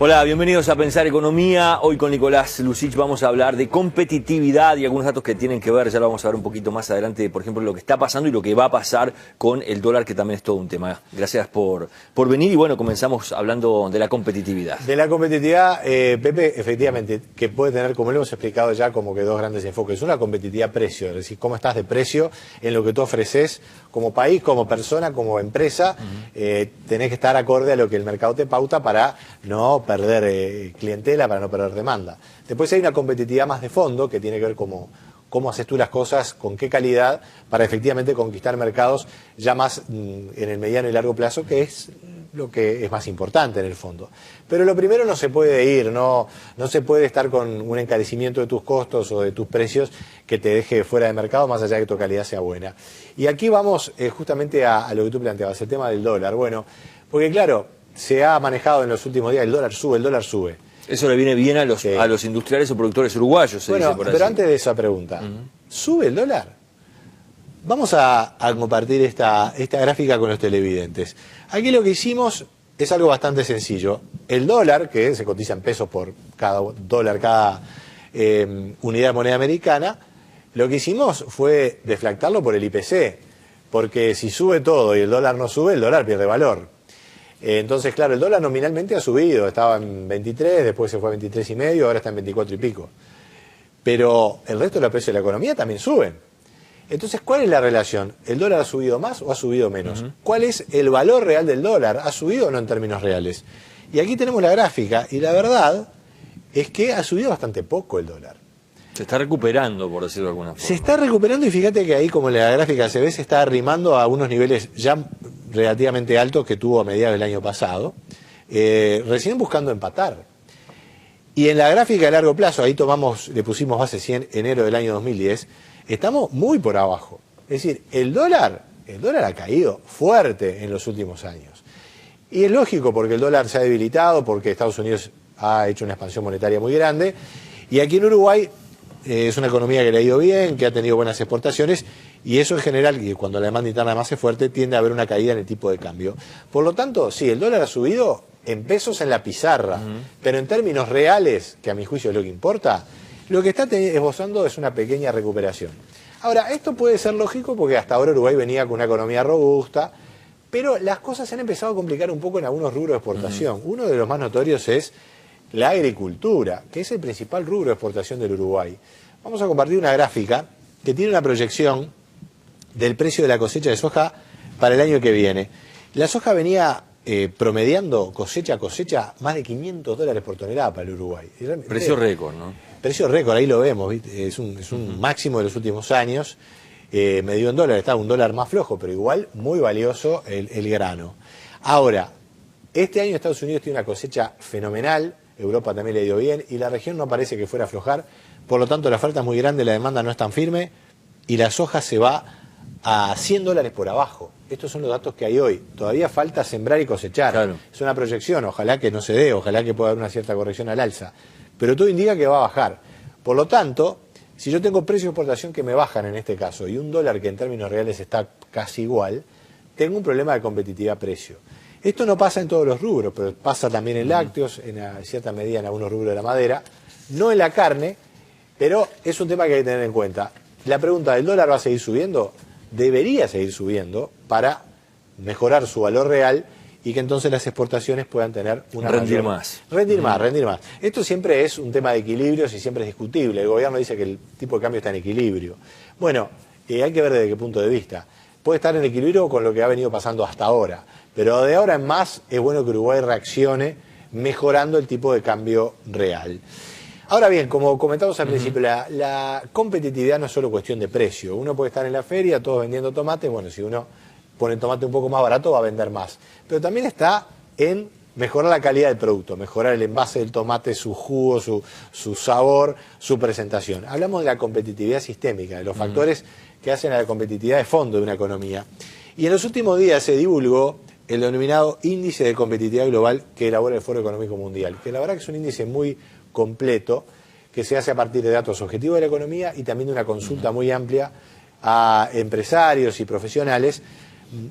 Hola, bienvenidos a Pensar Economía. Hoy con Nicolás Lucich vamos a hablar de competitividad y algunos datos que tienen que ver, ya lo vamos a ver un poquito más adelante, por ejemplo, lo que está pasando y lo que va a pasar con el dólar, que también es todo un tema. Gracias por venir y bueno, comenzamos hablando de la competitividad. De la competitividad, Pepe, efectivamente, que puede tener, como lo hemos explicado ya, como que dos grandes enfoques. Una, competitividad precio, es decir, cómo estás de precio en lo que tú ofreces como país, como persona, como empresa. Tenés que estar acorde a lo que el mercado te pauta para no perder clientela, para no perder demanda. Después hay una competitividad más de fondo, que tiene que ver cómo haces tú las cosas, con qué calidad, para efectivamente conquistar mercados ya más en el mediano y largo plazo, que es lo que es más importante en el fondo. Pero lo primero no se puede ir, no se puede estar con un encarecimiento de tus costos o de tus precios que te deje fuera de mercado, más allá de que tu calidad sea buena. Y aquí vamos justamente a lo que tú planteabas, el tema del dólar. Bueno, porque claro, se ha manejado en los últimos días, el dólar sube. Eso le viene bien a los industriales o productores uruguayos, se dice por así. Pero antes de esa pregunta, ¿sube el dólar? Vamos a compartir esta gráfica con los televidentes. Aquí lo que hicimos es algo bastante sencillo. El dólar, que se cotiza en pesos por cada dólar, cada unidad de moneda americana, lo que hicimos fue deflactarlo por el IPC, porque si sube todo y el dólar no sube, el dólar pierde valor. Entonces, claro, el dólar nominalmente ha subido, estaba en 23, después se fue a 23,5, ahora está en 24 y pico. Pero el resto de los precios de la economía también suben. Entonces, ¿cuál es la relación? ¿El dólar ha subido más o ha subido menos? ¿Cuál es el valor real del dólar? ¿Ha subido o no en términos reales? Y aquí tenemos la gráfica, y la verdad es que ha subido bastante poco el dólar. Se está recuperando, por decirlo de alguna forma. Se está recuperando y fíjate que ahí, como en la gráfica se ve, se está arrimando a unos niveles ya relativamente altos que tuvo a mediados del año pasado, recién buscando empatar. Y en la gráfica de largo plazo, ahí le pusimos base 100 enero del año 2010, estamos muy por abajo. Es decir, el dólar ha caído fuerte en los últimos años. Y es lógico, porque el dólar se ha debilitado, porque Estados Unidos ha hecho una expansión monetaria muy grande, y aquí en Uruguay es una economía que le ha ido bien, que ha tenido buenas exportaciones, y eso en general, y cuando la demanda interna más es fuerte, tiende a haber una caída en el tipo de cambio. Por lo tanto, sí, el dólar ha subido en pesos en la pizarra, pero en términos reales, que a mi juicio es lo que importa, lo que está esbozando es una pequeña recuperación. Ahora, esto puede ser lógico porque hasta ahora Uruguay venía con una economía robusta, pero las cosas se han empezado a complicar un poco en algunos rubros de exportación. Uno de los más notorios es la agricultura, que es el principal rubro de exportación del Uruguay. Vamos a compartir una gráfica que tiene una proyección del precio de la cosecha de soja para el año que viene. La soja venía promediando cosecha a cosecha más de $500 por tonelada para el Uruguay. Precio récord, ¿no? Precio récord, ahí lo vemos, ¿viste? Es un máximo de los últimos años, medido en dólares, está un dólar más flojo, pero igual muy valioso el grano. Ahora, este año Estados Unidos tiene una cosecha fenomenal, Europa también le ha ido bien, y la región no parece que fuera a aflojar, por lo tanto la oferta es muy grande, la demanda no es tan firme, y la soja se va a $100 por abajo. Estos son los datos que hay hoy. Todavía falta sembrar y cosechar. Claro. Es una proyección, ojalá que no se dé, ojalá que pueda haber una cierta corrección al alza. Pero todo indica que va a bajar. Por lo tanto, si yo tengo precios de exportación que me bajan en este caso y un dólar que en términos reales está casi igual, tengo un problema de competitividad precio. Esto no pasa en todos los rubros, pero pasa también en lácteos, en cierta medida en algunos rubros de la madera, no en la carne, pero es un tema que hay que tener en cuenta. La pregunta, ¿el dólar va a seguir subiendo? Debería seguir subiendo para mejorar su valor real y que entonces las exportaciones puedan tener una rendir más. Rendir más. Esto siempre es un tema de equilibrios y siempre es discutible. El gobierno dice que el tipo de cambio está en equilibrio. Bueno, hay que ver desde qué punto de vista. Puede estar en equilibrio con lo que ha venido pasando hasta ahora, pero de ahora en más es bueno que Uruguay reaccione mejorando el tipo de cambio real. Ahora bien, como comentamos al principio, la competitividad no es solo cuestión de precio. Uno puede estar en la feria, todos vendiendo tomates, bueno, si uno pone el tomate un poco más barato va a vender más. Pero también está en mejorar la calidad del producto, mejorar el envase del tomate, su jugo, su sabor, su presentación. Hablamos de la competitividad sistémica, de los factores que hacen a la competitividad de fondo de una economía. Y en los últimos días se divulgó el denominado Índice de Competitividad Global que elabora el Foro Económico Mundial, que la verdad que es un índice muy completo, que se hace a partir de datos objetivos de la economía y también de una consulta muy amplia a empresarios y profesionales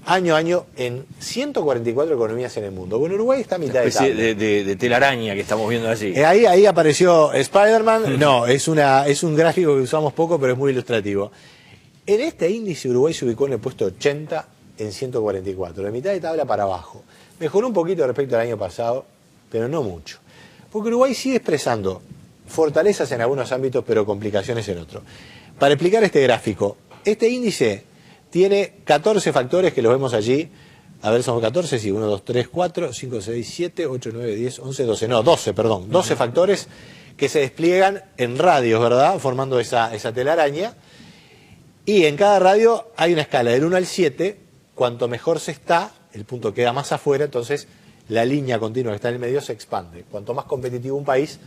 año a año en 144 economías en el mundo. Bueno, Uruguay está a mitad de especie tabla. de telaraña que estamos viendo allí. Ahí apareció Spider-Man. No, es un gráfico que usamos poco, pero es muy ilustrativo. En este índice Uruguay se ubicó en el puesto 80 en 144, de mitad de tabla para abajo. Mejoró un poquito respecto al año pasado, pero no mucho. Porque Uruguay sigue expresando fortalezas en algunos ámbitos, pero complicaciones en otros. Para explicar este gráfico, este índice tiene 14 factores que los vemos allí. A ver, somos 14, sí, 1, 2, 3, 4, 5, 6, 7, 8, 9, 10, 11, 12. No, 12, perdón. 12 factores que se despliegan en radios, ¿verdad? Formando esa telaraña. Y en cada radio hay una escala del 1 al 7. Cuanto mejor se está, el punto queda más afuera, entonces la línea continua que está en el medio se expande. Cuanto más competitivo un país,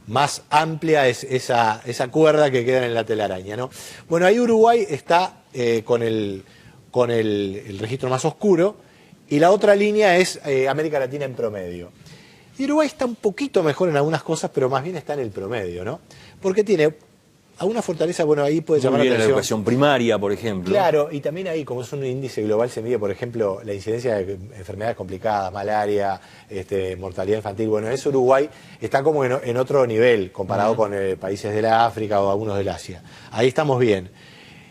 más amplia es esa cuerda que queda en la telaraña, ¿no? Bueno, ahí Uruguay está con el registro más oscuro, y la otra línea es América Latina en promedio. Y Uruguay está un poquito mejor en algunas cosas, pero más bien está en el promedio, ¿no? Porque tiene alguna fortaleza, bueno, ahí puede llamar la atención. La educación primaria, por ejemplo. Claro, y también ahí, como es un índice global, se mide, por ejemplo, la incidencia de enfermedades complicadas, malaria, mortalidad infantil. Bueno, eso Uruguay está como en otro nivel, comparado con países de la África o algunos del Asia. Ahí estamos bien.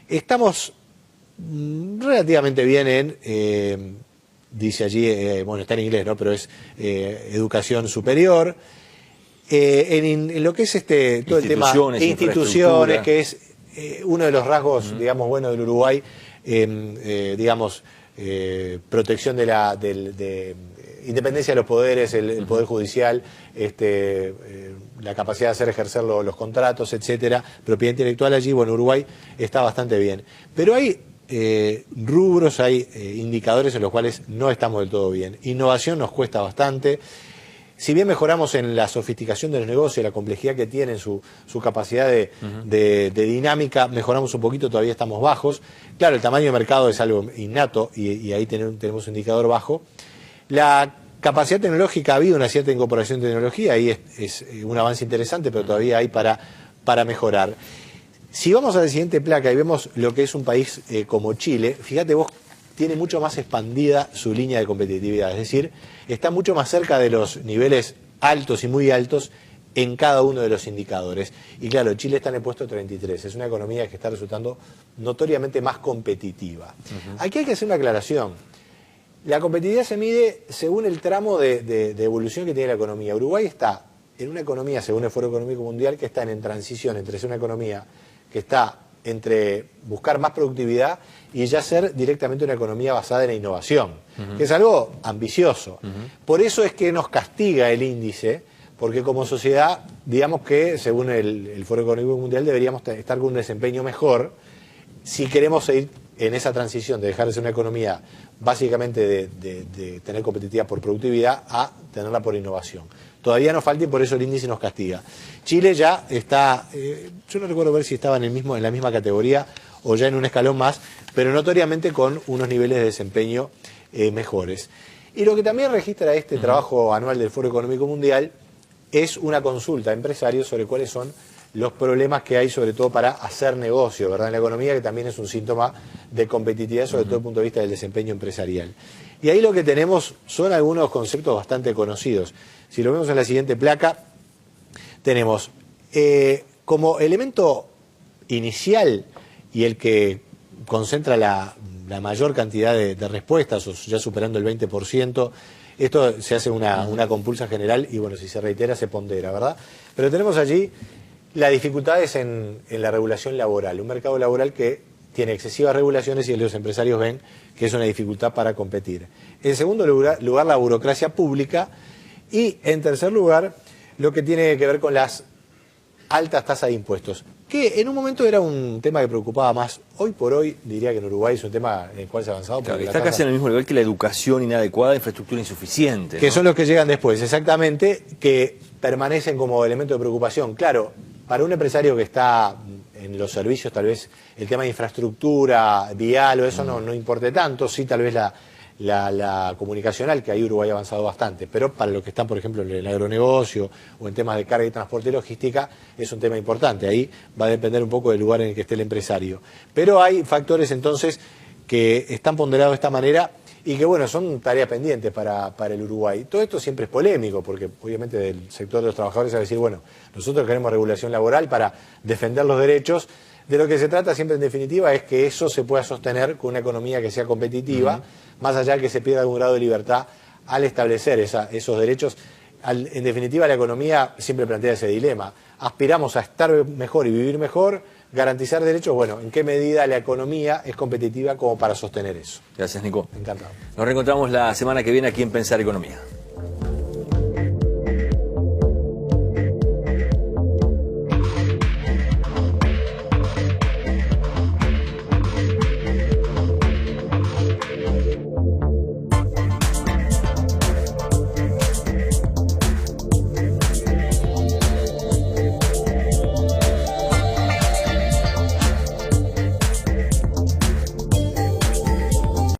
Estamos relativamente bien en, dice allí, bueno, está en inglés, ¿no? Pero es educación superior. En lo que es todo el tema instituciones, que es uno de los rasgos, digamos, bueno del Uruguay, digamos, protección de independencia de los poderes, el poder judicial, la capacidad de hacer ejercer los contratos, etcétera, propiedad intelectual allí, bueno, Uruguay está bastante bien. Pero hay rubros, hay indicadores en los cuales no estamos del todo bien. Innovación nos cuesta bastante. Si bien mejoramos en la sofisticación de los negocios, la complejidad que tienen, su capacidad de dinámica, mejoramos un poquito, todavía estamos bajos. Claro, el tamaño de mercado es algo innato y ahí tenemos un indicador bajo. La capacidad tecnológica, ha habido una cierta incorporación de tecnología, ahí es un avance interesante, pero todavía hay para mejorar. Si vamos a la siguiente placa y vemos lo que es un país como Chile, fíjate vos, tiene mucho más expandida su línea de competitividad, es decir, está mucho más cerca de los niveles altos y muy altos en cada uno de los indicadores. Y claro, Chile está en el puesto 33, es una economía que está resultando notoriamente más competitiva. Aquí hay que hacer una aclaración. La competitividad se mide según el tramo de evolución que tiene la economía. Uruguay está en una economía, según el Foro Económico Mundial, que está en transición entre ser una economía que está entre buscar más productividad y ya ser directamente una economía basada en la innovación, que es algo ambicioso. Por eso es que nos castiga el índice, porque como sociedad, digamos que, según el Foro Económico Mundial, deberíamos estar con un desempeño mejor si queremos seguir en esa transición de dejar de ser una economía básicamente de tener competitividad por productividad a tenerla por innovación. Todavía nos falta y por eso el índice nos castiga. Chile ya está, yo no recuerdo ver si estaba en la misma categoría o ya en un escalón más, pero notoriamente con unos niveles de desempeño mejores. Y lo que también registra este trabajo anual del Foro Económico Mundial es una consulta a empresarios sobre cuáles son los problemas que hay, sobre todo para hacer negocio, ¿verdad?, en la economía, que también es un síntoma de competitividad, sobre todo desde el punto de vista del desempeño empresarial. Y ahí lo que tenemos son algunos conceptos bastante conocidos. Si lo vemos en la siguiente placa, tenemos como elemento inicial y el que concentra la mayor cantidad de respuestas, o ya superando el 20%, esto se hace una compulsa general y bueno, si se reitera se pondera, ¿verdad? Pero tenemos allí las dificultades en la regulación laboral, un mercado laboral que tiene excesivas regulaciones y los empresarios ven que es una dificultad para competir. En segundo lugar, la burocracia pública, y en tercer lugar, lo que tiene que ver con las altas tasas de impuestos, que en un momento era un tema que preocupaba más. Hoy por hoy diría que en Uruguay es un tema en el cual se ha avanzado. Claro, está casi en el mismo nivel que la educación inadecuada, infraestructura insuficiente, ¿no? Que son los que llegan después, exactamente, que permanecen como elemento de preocupación. Claro, para un empresario que está en los servicios, tal vez el tema de infraestructura, vial o eso no importe tanto, sí tal vez la comunicacional, que ahí Uruguay ha avanzado bastante, pero para los que están, por ejemplo, en el agronegocio o en temas de carga y transporte y logística, es un tema importante. Ahí va a depender un poco del lugar en el que esté el empresario. Pero hay factores entonces que están ponderados de esta manera y que, bueno, son tareas pendientes para el Uruguay. Todo esto siempre es polémico, porque obviamente del sector de los trabajadores va a decir, bueno, nosotros queremos regulación laboral para defender los derechos. De lo que se trata siempre en definitiva es que eso se pueda sostener con una economía que sea competitiva, más allá de que se pierda algún grado de libertad al establecer esos derechos. En definitiva, la economía siempre plantea ese dilema. Aspiramos a estar mejor y vivir mejor, garantizar derechos. Bueno, ¿en qué medida la economía es competitiva como para sostener eso? Gracias, Nico. Encantado. Nos reencontramos la semana que viene aquí en Pensar Economía.